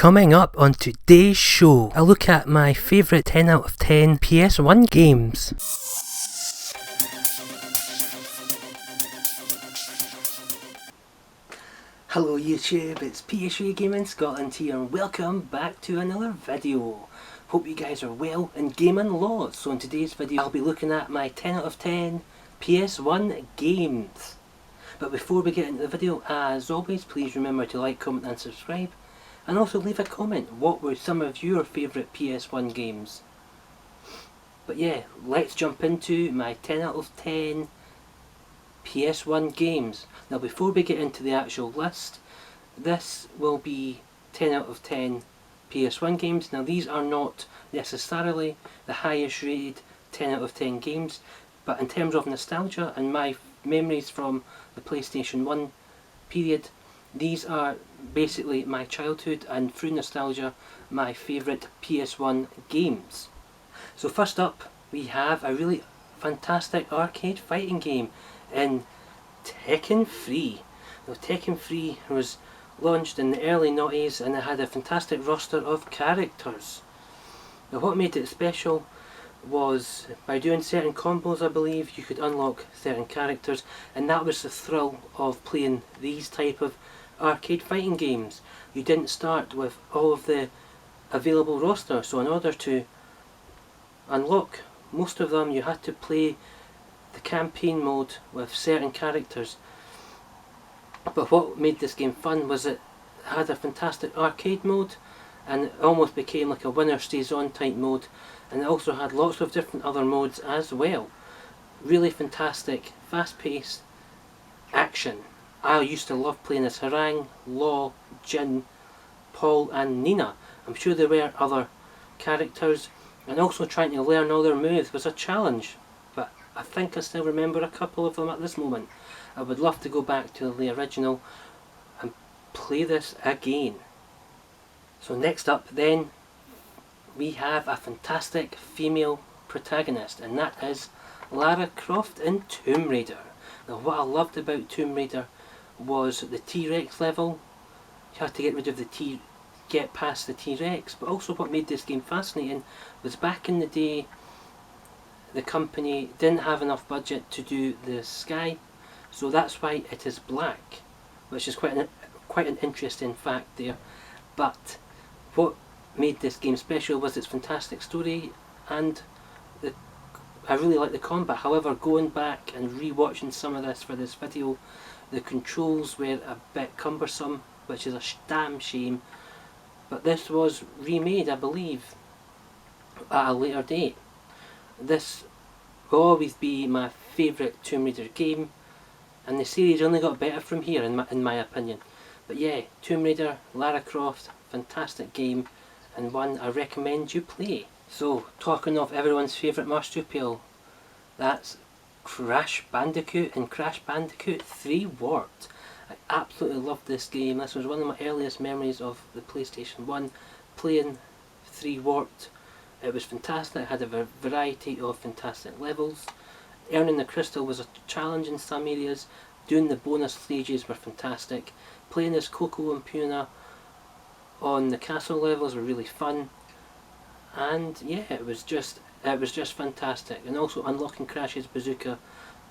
Coming up on today's show, a look at my favourite 10 out of 10 PS1 games. Hello YouTube, it's PS1 Gaming Scotland here and welcome back to another video. Hope you guys are well and gaming lots. So in today's video I'll be looking at my 10 out of 10 PS1 games. But before we get into the video, as always, please remember to like, comment and subscribe. And also leave a comment, what were some of your favourite PS1 games? But yeah, let's jump into my 10 out of 10 PS1 games. Now before we get into the actual list, this will be 10 out of 10 PS1 games. Now these are not necessarily the highest rated 10 out of 10 games, but in terms of nostalgia and my memories from the PlayStation 1 period, these are basically my childhood and through nostalgia my favourite PS1 games. So first up we have a really fantastic arcade fighting game in Tekken 3. Now Tekken 3 was launched in the early 90s and it had a fantastic roster of characters. Now what made it special was by doing certain combos, I believe, you could unlock certain characters, and that was the thrill of playing these type of arcade fighting games. You didn't start with all of the available roster, so in order to unlock most of them you had to play the campaign mode with certain characters. But what made this game fun was it had a fantastic arcade mode and it almost became like a winner stays on type mode, and it also had lots of different other modes as well. Really fantastic, fast paced action. I used to love playing as Harang, Law, Jin, Paul and Nina. I'm sure there were other characters, and also trying to learn all their moves was a challenge, but I think I still remember a couple of them at this moment. I would love to go back to the original and play this again. So next up then we have a fantastic female protagonist, and that is Lara Croft in Tomb Raider. Now what I loved about Tomb Raider was the T-Rex level. You had to get past the T-Rex, but also what made this game fascinating was back in the day the company didn't have enough budget to do the sky, so that's why it is black, which is quite an interesting fact there. But what made this game special was its fantastic story, and I really like the combat. However, going back and re-watching some of this for this video, the controls were a bit cumbersome, which is a damn shame. But this was remade, I believe, at a later date. This will always be my favourite Tomb Raider game, and the series only got better from here in my opinion. But yeah, Tomb Raider, Lara Croft, fantastic game and one I recommend you play. So talking of everyone's favourite marsupial, that's Crash Bandicoot and Crash Bandicoot 3 Warped. I absolutely loved this game. This was one of my earliest memories of the PlayStation 1, playing 3 Warped. It was fantastic. It had a variety of fantastic levels. Earning the crystal was a challenge in some areas. Doing the bonus stages were fantastic. Playing as Coco and Puna on the castle levels were really fun. And yeah, it was just fantastic. And also unlocking Crash's bazooka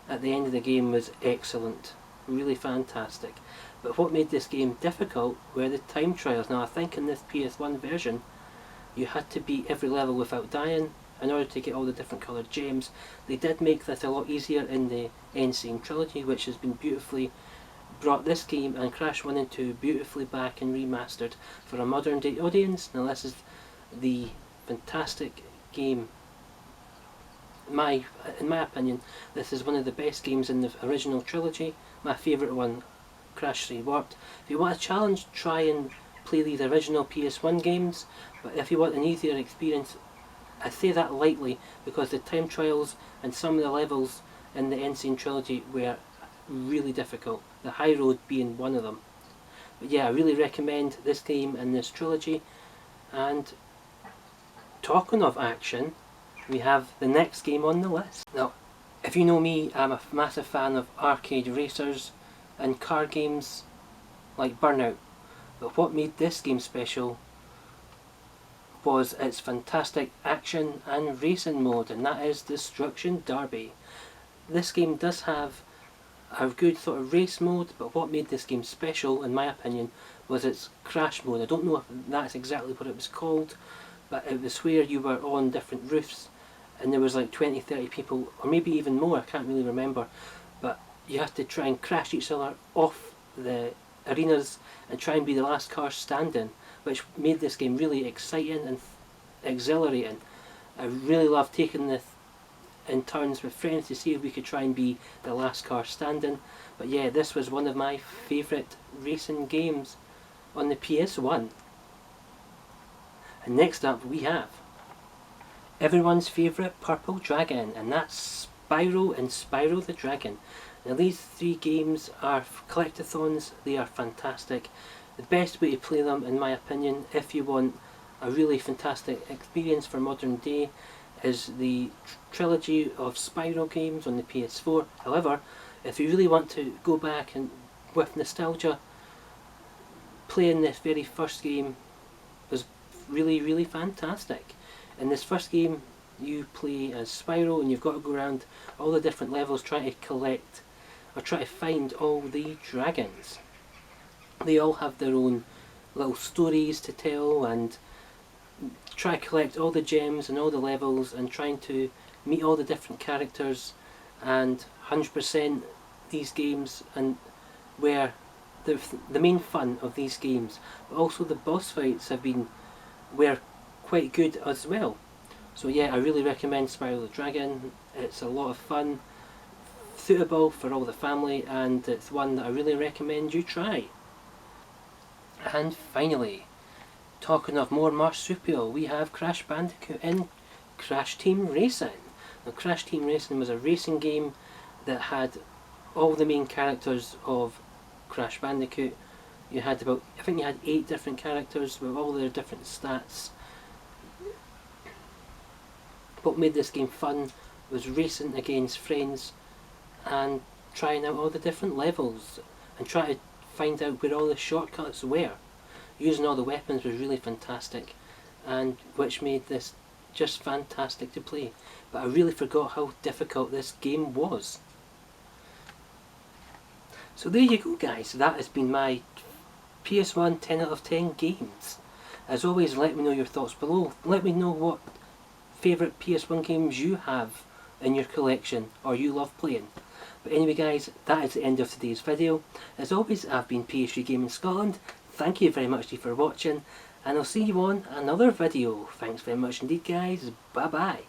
at the end of the game was excellent. Really fantastic. But what made this game difficult were the time trials. Now I think in this PS1 version you had to beat every level without dying in order to get all the different coloured gems. They did make this a lot easier in the Insane Trilogy, which has been beautifully brought this game and Crash 1 and 2 beautifully back and remastered for a modern day audience. Now this is the fantastic game. In my opinion, this is one of the best games in the original trilogy. My favourite one, Crash 3 Warped. If you want a challenge, try and play these original PS1 games, but if you want an easier experience, I say that lightly because the time trials and some of the levels in the Insane Trilogy were really difficult, the high road being one of them. But yeah, I really recommend this game and this trilogy. And talking of action, we have the next game on the list. Now, if you know me, I'm a massive fan of arcade racers and car games like Burnout. But what made this game special was its fantastic action and racing mode, and that is Destruction Derby. This game does have a good sort of race mode, but what made this game special, in my opinion, was its crash mode. I don't know if that's exactly what it was called, but it was where you were on different roofs and there was like 20-30 people, or maybe even more, I can't really remember, but you had to try and crash each other off the arenas and try and be the last car standing, which made this game really exciting and exhilarating. I really loved taking this in turns with friends to see if we could try and be the last car standing. But yeah, this was one of my favourite racing games on the PS1. And next up we have everyone's favourite purple dragon, and that's Spyro and Spyro the Dragon. Now these three games are collectathons, they are fantastic. The best way to play them, in my opinion, if you want a really fantastic experience for modern day, is the trilogy of Spyro games on the PS4. However, if you really want to go back and with nostalgia, playing this very first game was really fantastic. In this first game you play as Spyro and you've got to go around all the different levels trying to collect or try to find all the dragons. They all have their own little stories to tell, and try to collect all the gems and all the levels and trying to meet all the different characters, and 100% these games, and where the main fun of these games, but also the boss fights were quite good as well. So yeah, I really recommend Spyro the Dragon. It's a lot of fun, suitable for all the family, and it's one that I really recommend you try. And finally, talking of more marsupial, we have Crash Bandicoot in Crash Team Racing. Now Crash Team Racing was a racing game that had all the main characters of Crash Bandicoot. You had I think you had 8 different characters with all their different stats. What made this game fun was racing against friends and trying out all the different levels and trying to find out where all the shortcuts were. Using all the weapons was really fantastic, and which made this just fantastic to play. But I really forgot how difficult this game was. So there you go guys, that has been my PS1 10 out of 10 games. As always, let me know your thoughts below. Let me know what favourite PS1 games you have in your collection or you love playing. But anyway guys, that is the end of today's video. As always, I've been PS3 Gaming Scotland. Thank you very much for watching, and I'll see you on another video. Thanks very much indeed guys, bye bye.